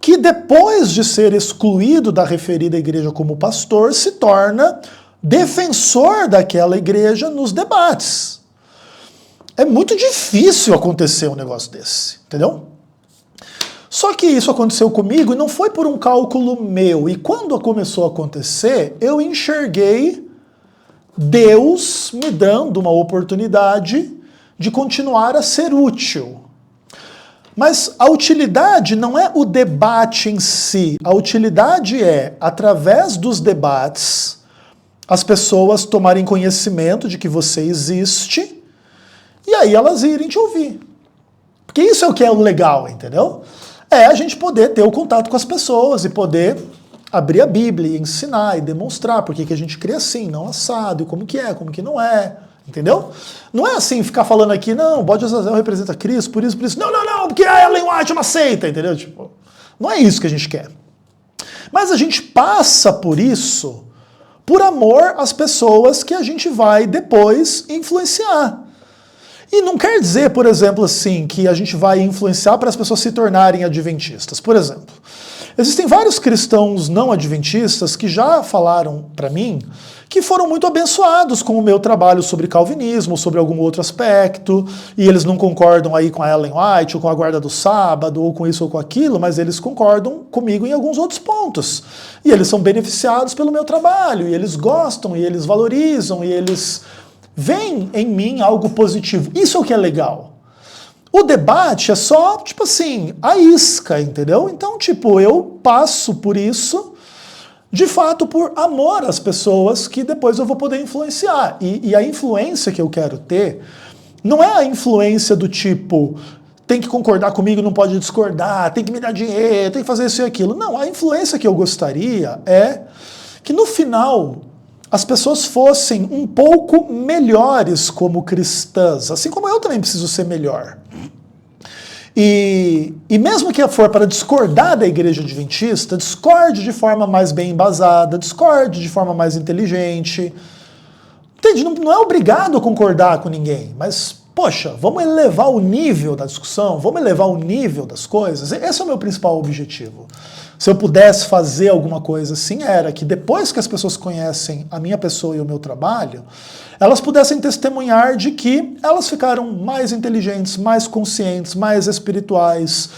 que depois de ser excluído da referida igreja como pastor, se torna defensor daquela igreja nos debates. É muito difícil acontecer um negócio desse, entendeu? Só que isso aconteceu comigo e não foi por um cálculo meu. E quando começou a acontecer, eu enxerguei Deus me dando uma oportunidade de continuar a ser útil. Mas a utilidade não é o debate em si. A utilidade é, através dos debates, as pessoas tomarem conhecimento de que você existe e aí elas irem te ouvir. Porque isso é o que é o legal, entendeu? É a gente poder ter o contato com as pessoas e poder abrir a Bíblia e ensinar e demonstrar por que a gente crê assim, não assado, e como que é, como que não é, entendeu? Não é assim ficar falando aqui, não, o bode de Azazel representa Cristo, por isso, não, porque a Ellen White é uma seita, entendeu? Tipo, não é isso que a gente quer. Mas a gente passa por isso por amor às pessoas que a gente vai depois influenciar. E não quer dizer, por exemplo, assim, que a gente vai influenciar para as pessoas se tornarem adventistas. Por exemplo, existem vários cristãos não adventistas que já falaram para mim que foram muito abençoados com o meu trabalho sobre calvinismo, sobre algum outro aspecto, e eles não concordam aí com a Ellen White, ou com a guarda do sábado, ou com isso ou com aquilo, mas eles concordam comigo em alguns outros pontos. E eles são beneficiados pelo meu trabalho, e eles gostam, e eles valorizam, e eles veem em mim algo positivo. Isso é o que é legal. O debate é só, tipo assim, a isca, entendeu? Então, tipo, eu passo por isso, de fato, por amor às pessoas que depois eu vou poder influenciar. E a influência que eu quero ter não é a influência do tipo, tem que concordar comigo, não pode discordar, tem que me dar dinheiro, tem que fazer isso e aquilo. Não, a influência que eu gostaria é que no final as pessoas fossem um pouco melhores como cristãs, assim como eu também preciso ser melhor. E mesmo que for para discordar da igreja adventista, discorde de forma mais bem embasada, discorde de forma mais inteligente. Entende? Não é obrigado a concordar com ninguém, mas, poxa, vamos elevar o nível da discussão, vamos elevar o nível das coisas. Esse é o meu principal objetivo. se eu pudesse fazer alguma coisa assim, era que depois que as pessoas conhecem a minha pessoa e o meu trabalho, elas pudessem testemunhar de que elas ficaram mais inteligentes, mais conscientes, mais espirituais,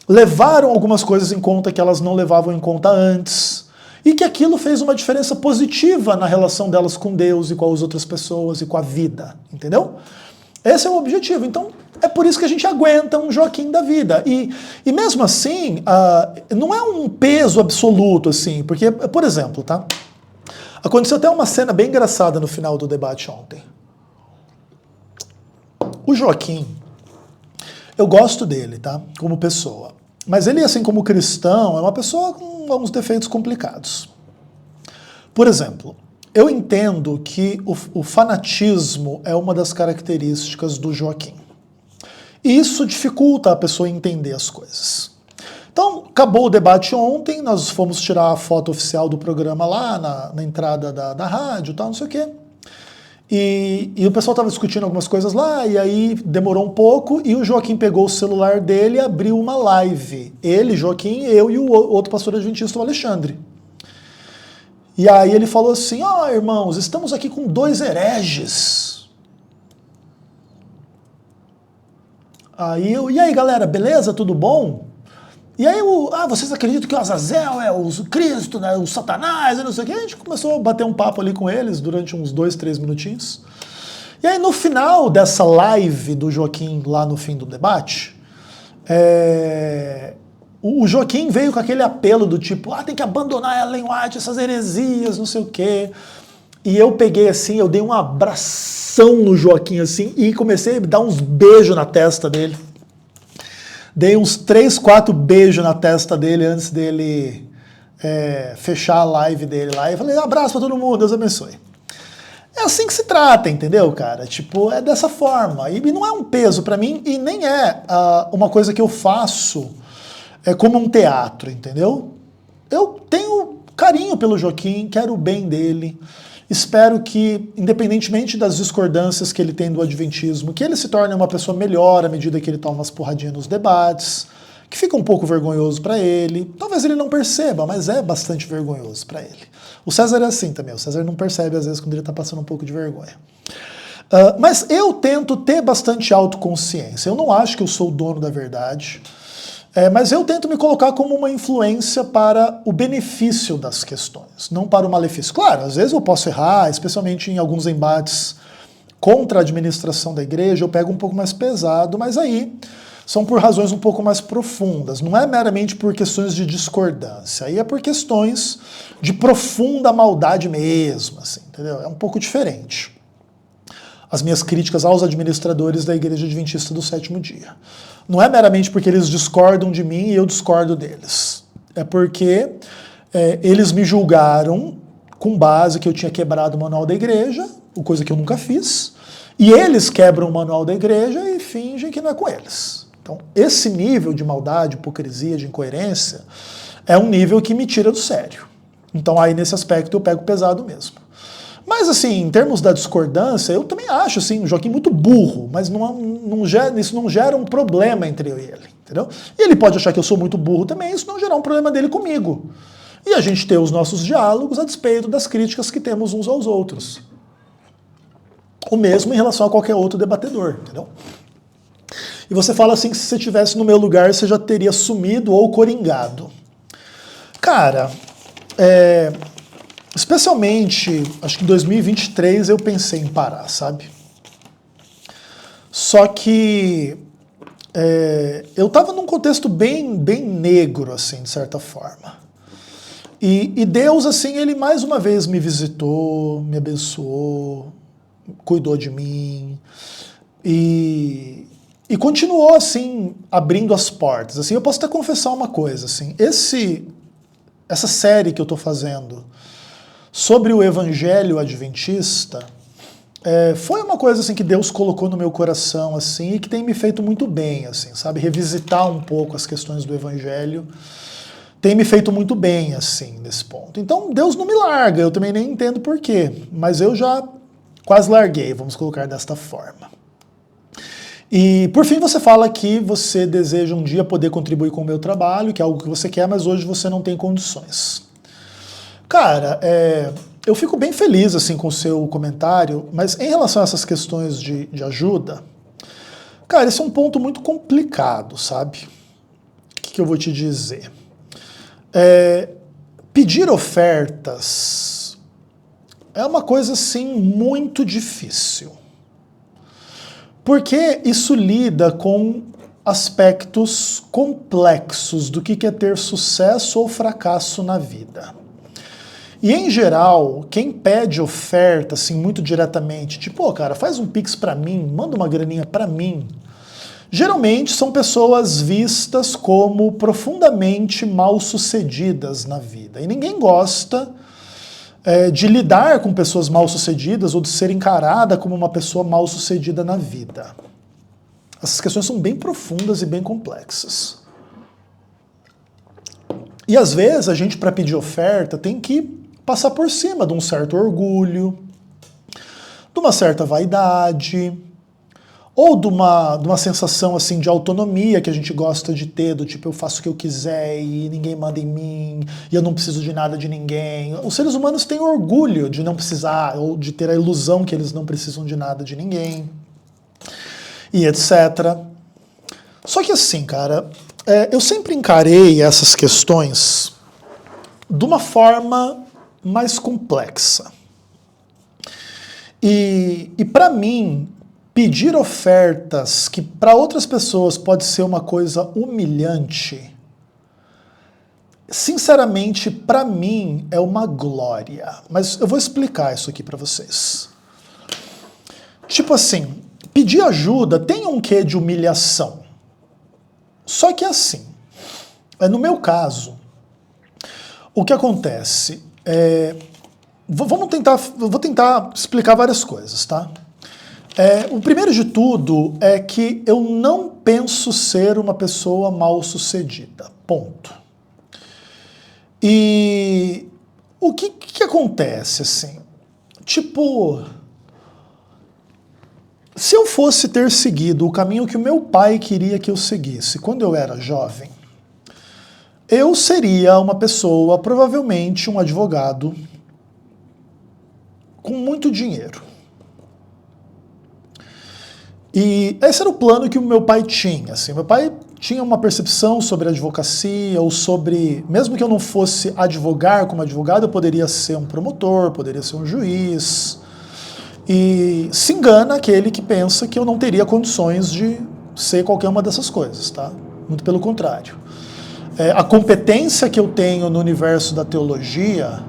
levaram algumas coisas em conta que elas não levavam em conta antes, e que aquilo fez uma diferença positiva na relação delas com Deus e com as outras pessoas e com a vida, entendeu? Esse é o objetivo. Então, é por isso que a gente aguenta um Joaquim da vida. E mesmo assim, não é um peso absoluto, assim, porque, por exemplo, tá? Aconteceu até uma cena bem engraçada no final do debate ontem. O Joaquim, eu gosto dele, tá? Como pessoa. Mas ele, assim, como cristão, é uma pessoa com alguns defeitos complicados. Por exemplo, eu entendo que o fanatismo é uma das características do Joaquim. E isso dificulta a pessoa entender as coisas. Então, acabou o debate ontem, nós fomos tirar a foto oficial do programa lá na entrada da rádio e tal, não sei o quê. E o pessoal estava discutindo algumas coisas lá, e aí demorou um pouco, e o Joaquim pegou o celular dele e abriu uma live. Ele, Joaquim, eu e o outro pastor adventista, o Alexandre. E aí ele falou assim, irmãos, estamos aqui com 2 hereges. E aí galera, beleza? Tudo bom? E aí, vocês acreditam que o Azazel é o Cristo, né, o Satanás, não sei o quê? A gente começou a bater um papo ali com eles durante uns 2, 3 minutinhos. E aí no final dessa live do Joaquim, lá no fim do debate, o Joaquim veio com aquele apelo do tipo, tem que abandonar Ellen White, essas heresias, não sei o quê. E eu peguei assim, eu dei um abração no Joaquim assim e comecei a dar uns beijos na testa dele. Dei uns 3, 4 beijos na testa dele antes dele fechar a live dele lá. E falei, abraço pra todo mundo, Deus abençoe. É assim que se trata, entendeu, cara? Tipo, é dessa forma. E não é um peso pra mim e nem é uma coisa que eu faço como um teatro, entendeu? Eu tenho carinho pelo Joaquim, quero o bem dele. Espero que, independentemente das discordâncias que ele tem do adventismo, que ele se torne uma pessoa melhor à medida que ele toma umas porradinhas nos debates, que fica um pouco vergonhoso para ele. Talvez ele não perceba, mas é bastante vergonhoso para ele. O César é assim também, o César não percebe às vezes quando ele está passando um pouco de vergonha. Mas eu tento ter bastante autoconsciência. Eu não acho que eu sou o dono da verdade. Mas eu tento me colocar como uma influência para o benefício das questões, não para o malefício. Claro, às vezes eu posso errar, especialmente em alguns embates contra a administração da igreja, eu pego um pouco mais pesado, mas aí são por razões um pouco mais profundas. Não é meramente por questões de discordância, aí é por questões de profunda maldade mesmo, assim, entendeu? É um pouco diferente. As minhas críticas aos administradores da Igreja Adventista do Sétimo Dia. Não é meramente porque eles discordam de mim e eu discordo deles. É porque eles me julgaram com base que eu tinha quebrado o manual da igreja, coisa que eu nunca fiz, e eles quebram o manual da igreja e fingem que não é com eles. Então, esse nível de maldade, hipocrisia, de incoerência, é um nível que me tira do sério. Então, aí nesse aspecto eu pego pesado mesmo. Mas assim, em termos da discordância, eu também acho assim, o Joaquim muito burro, mas isso não gera um problema entre eu e ele, entendeu? E ele pode achar que eu sou muito burro também, isso não gerar um problema dele comigo. E a gente ter os nossos diálogos a despeito das críticas que temos uns aos outros. O mesmo em relação a qualquer outro debatedor, entendeu? E você fala assim que se você estivesse no meu lugar, você já teria sumido ou coringado. Cara, especialmente, acho que em 2023 eu pensei em parar, sabe? Só que eu estava num contexto bem negro, assim, de certa forma. E Deus, assim, ele mais uma vez me visitou, me abençoou, cuidou de mim e continuou, assim, abrindo as portas. Assim, eu posso até confessar uma coisa, assim, essa série que eu estou fazendo sobre o Evangelho Adventista, foi uma coisa assim que Deus colocou no meu coração assim e que tem me feito muito bem, assim, sabe? Revisitar um pouco as questões do Evangelho tem me feito muito bem, assim, nesse ponto. Então Deus não me larga, eu também nem entendo por quê, mas eu já quase larguei, vamos colocar desta forma. E, por fim, você fala que você deseja um dia poder contribuir com o meu trabalho, que é algo que você quer, mas hoje você não tem condições. Cara, eu fico bem feliz assim, com o seu comentário, mas em relação a essas questões de ajuda, cara, esse é um ponto muito complicado, sabe? O que eu vou te dizer? Pedir ofertas é uma coisa, assim, muito difícil. Porque isso lida com aspectos complexos do que é ter sucesso ou fracasso na vida. E, em geral, quem pede oferta, assim, muito diretamente, tipo, cara, faz um pix pra mim, manda uma graninha pra mim, geralmente são pessoas vistas como profundamente mal-sucedidas na vida. E ninguém gosta de lidar com pessoas mal-sucedidas ou de ser encarada como uma pessoa mal-sucedida na vida. Essas questões são bem profundas e bem complexas. E às vezes a gente, para pedir oferta, tem que passar por cima de um certo orgulho, de uma certa vaidade, ou de uma sensação assim de autonomia que a gente gosta de ter, do tipo, eu faço o que eu quiser e ninguém manda em mim, e eu não preciso de nada de ninguém. Os seres humanos têm orgulho de não precisar, ou de ter a ilusão que eles não precisam de nada de ninguém, e etc. Só que assim, cara, eu sempre encarei essas questões de uma forma mais complexa. E para mim, pedir ofertas que para outras pessoas pode ser uma coisa humilhante, sinceramente, para mim é uma glória. Mas eu vou explicar isso aqui para vocês. Tipo assim, pedir ajuda tem um quê de humilhação. Só que assim, no meu caso, o que acontece vou tentar explicar várias coisas, tá? O primeiro de tudo é que eu não penso ser uma pessoa mal-sucedida, ponto. E o que acontece, assim? Tipo, se eu fosse ter seguido o caminho que o meu pai queria que eu seguisse quando eu era jovem, eu seria uma pessoa, provavelmente um advogado, com muito dinheiro. E esse era o plano que o meu pai tinha. Assim, meu pai tinha uma percepção sobre a advocacia, ou sobre, mesmo que eu não fosse advogar como advogado, eu poderia ser um promotor, poderia ser um juiz. E se engana aquele que pensa que eu não teria condições de ser qualquer uma dessas coisas, tá? Muito pelo contrário. A competência que eu tenho no universo da teologia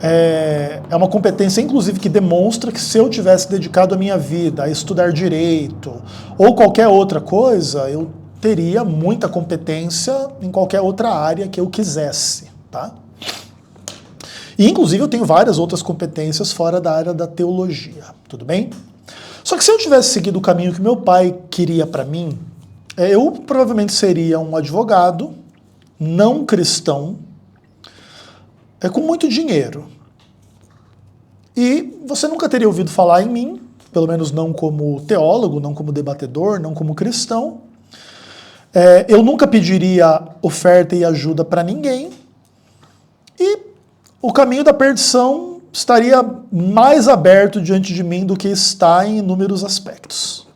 é uma competência, inclusive, que demonstra que se eu tivesse dedicado a minha vida a estudar direito ou qualquer outra coisa, eu teria muita competência em qualquer outra área que eu quisesse, tá? E, inclusive, eu tenho várias outras competências fora da área da teologia, tudo bem? Só que se eu tivesse seguido o caminho que meu pai queria para mim, eu provavelmente seria um advogado não cristão, com muito dinheiro. E você nunca teria ouvido falar em mim, pelo menos não como teólogo, não como debatedor, não como cristão. Eu nunca pediria oferta e ajuda para ninguém. E o caminho da perdição estaria mais aberto diante de mim do que está em inúmeros aspectos.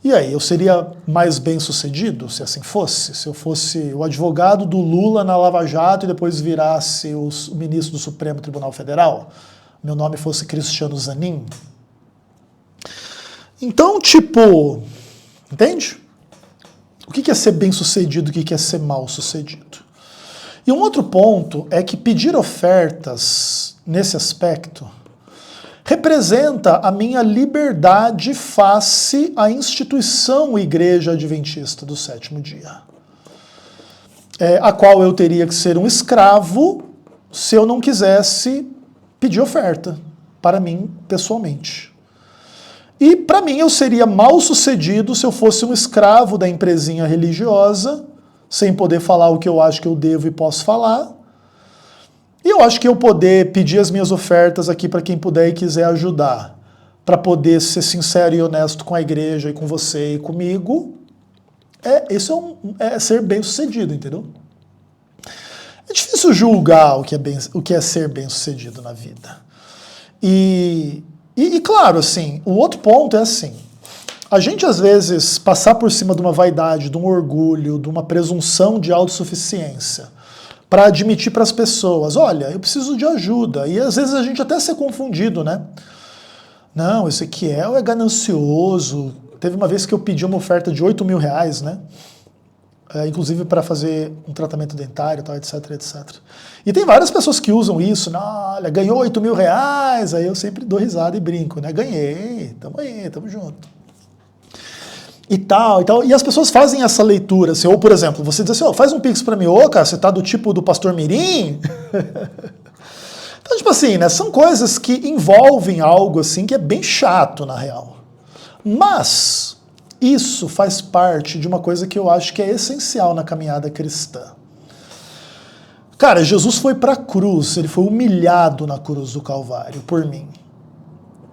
E aí, eu seria mais bem-sucedido se assim fosse? Se eu fosse o advogado do Lula na Lava Jato e depois virasse o ministro do Supremo Tribunal Federal? Meu nome fosse Cristiano Zanin? Então, tipo, entende? O que é ser bem-sucedido, o que é ser mal-sucedido? E um outro ponto é que pedir ofertas nesse aspecto representa a minha liberdade face à instituição Igreja Adventista do Sétimo Dia, a qual eu teria que ser um escravo se eu não quisesse pedir oferta para mim pessoalmente. E para mim eu seria mal sucedido se eu fosse um escravo da empresinha religiosa, sem poder falar o que eu acho que eu devo e posso falar. E eu acho que eu poder pedir as minhas ofertas aqui para quem puder e quiser ajudar, para poder ser sincero e honesto com a igreja e com você e comigo, isso é ser bem-sucedido, entendeu? É difícil julgar o que é ser bem-sucedido na vida. E claro, assim, o outro ponto é assim, a gente às vezes passar por cima de uma vaidade, de um orgulho, de uma presunção de autossuficiência, para admitir para as pessoas, olha, eu preciso de ajuda. E às vezes a gente até ser confundido, né? Não, Ezequiel é ganancioso. Teve uma vez que eu pedi uma oferta de 8 mil reais, né? Inclusive para fazer um tratamento dentário, tal, etc, etc. E tem várias pessoas que usam isso, olha, ganhou 8 mil reais, aí eu sempre dou risada e brinco, né? Ganhei, tamo aí, tamo junto. E tal, e tal. E as pessoas fazem essa leitura, assim, ou por exemplo, você diz assim, faz um pix pra mim, cara, você tá do tipo do pastor Mirim? Então, tipo assim, né, são coisas que envolvem algo assim que é bem chato, na real. Mas isso faz parte de uma coisa que eu acho que é essencial na caminhada cristã. Cara, Jesus foi pra cruz, ele foi humilhado na cruz do Calvário por mim.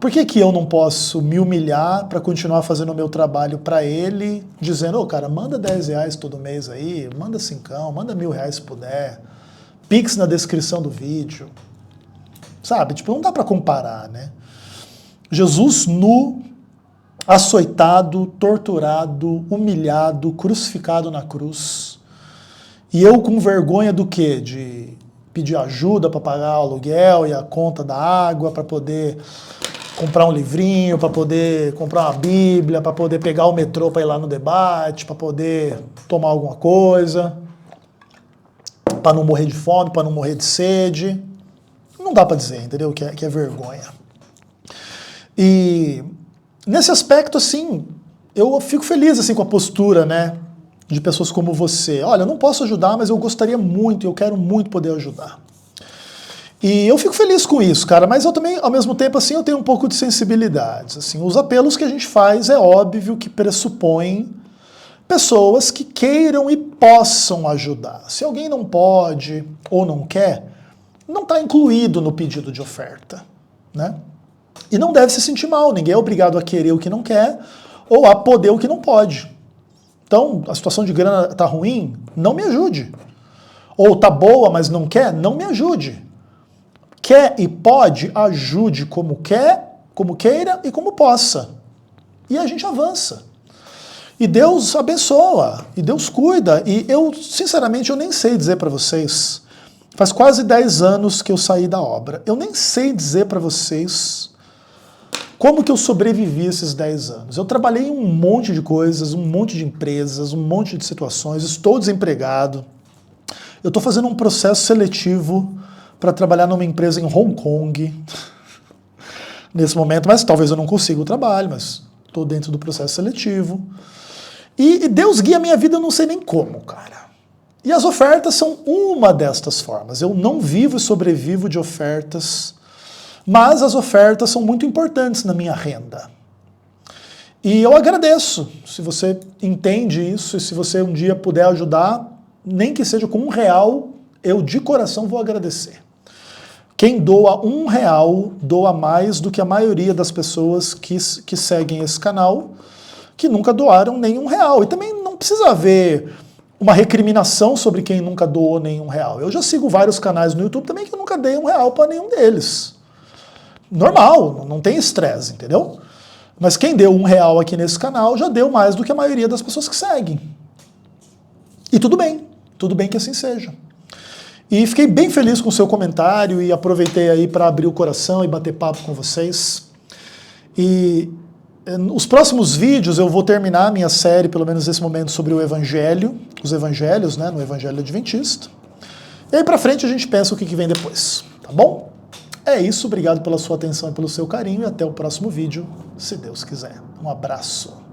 Por que eu não posso me humilhar para continuar fazendo o meu trabalho para ele, dizendo, cara, manda 10 reais todo mês aí, manda 5, manda 1.000 reais se puder, pix na descrição do vídeo. Sabe, tipo, não dá para comparar, né? Jesus nu, açoitado, torturado, humilhado, crucificado na cruz. E eu com vergonha do quê? De pedir ajuda para pagar o aluguel e a conta da água, para poder comprar um livrinho, para poder comprar uma Bíblia, para poder pegar o metrô para ir lá no debate, para poder tomar alguma coisa, para não morrer de fome, para não morrer de sede. Não dá para dizer, entendeu? Que é vergonha. E nesse aspecto, assim, eu fico feliz assim, com a postura, né, de pessoas como você. Olha, eu não posso ajudar, mas eu gostaria muito, eu quero muito poder ajudar. E eu fico feliz com isso, cara, mas eu também, ao mesmo tempo, assim, eu tenho um pouco de sensibilidade. Assim, os apelos que a gente faz é óbvio que pressupõem pessoas que queiram e possam ajudar. Se alguém não pode ou não quer, não está incluído no pedido de oferta, né? E não deve se sentir mal, ninguém é obrigado a querer o que não quer ou a poder o que não pode. Então, a situação de grana está ruim, não me ajude. Ou está boa, mas não quer, não me ajude. Quer e pode, ajude como quer, como queira e como possa. E a gente avança. E Deus abençoa, e Deus cuida. E eu, sinceramente, eu nem sei dizer para vocês, faz quase 10 anos que eu saí da obra, eu nem sei dizer para vocês como que eu sobrevivi esses 10 anos. Eu trabalhei em um monte de coisas, um monte de empresas, um monte de situações, estou desempregado. Eu estou fazendo um processo seletivo para trabalhar numa empresa em Hong Kong nesse momento, mas talvez eu não consiga o trabalho, mas estou dentro do processo seletivo. E Deus guia a minha vida, eu não sei nem como, cara. E as ofertas são uma destas formas. Eu não vivo e sobrevivo de ofertas, mas as ofertas são muito importantes na minha renda. E eu agradeço se você entende isso e se você um dia puder ajudar, nem que seja com R$1, eu de coração vou agradecer. Quem doa R$1 doa mais do que a maioria das pessoas que seguem esse canal, que nunca doaram nem R$1. E também não precisa haver uma recriminação sobre quem nunca doou nem R$1. Eu já sigo vários canais no YouTube também que eu nunca dei R$1 para nenhum deles. Normal, não tem estresse, entendeu? Mas quem deu R$1 aqui nesse canal já deu mais do que a maioria das pessoas que seguem. E tudo bem que assim seja. E fiquei bem feliz com o seu comentário e aproveitei aí para abrir o coração e bater papo com vocês. E nos próximos vídeos eu vou terminar a minha série, pelo menos nesse momento, sobre o Evangelho, os Evangelhos, né, no Evangelho Adventista. E aí pra frente a gente pensa o que vem depois, tá bom? É isso, obrigado pela sua atenção e pelo seu carinho e até o próximo vídeo, se Deus quiser. Um abraço.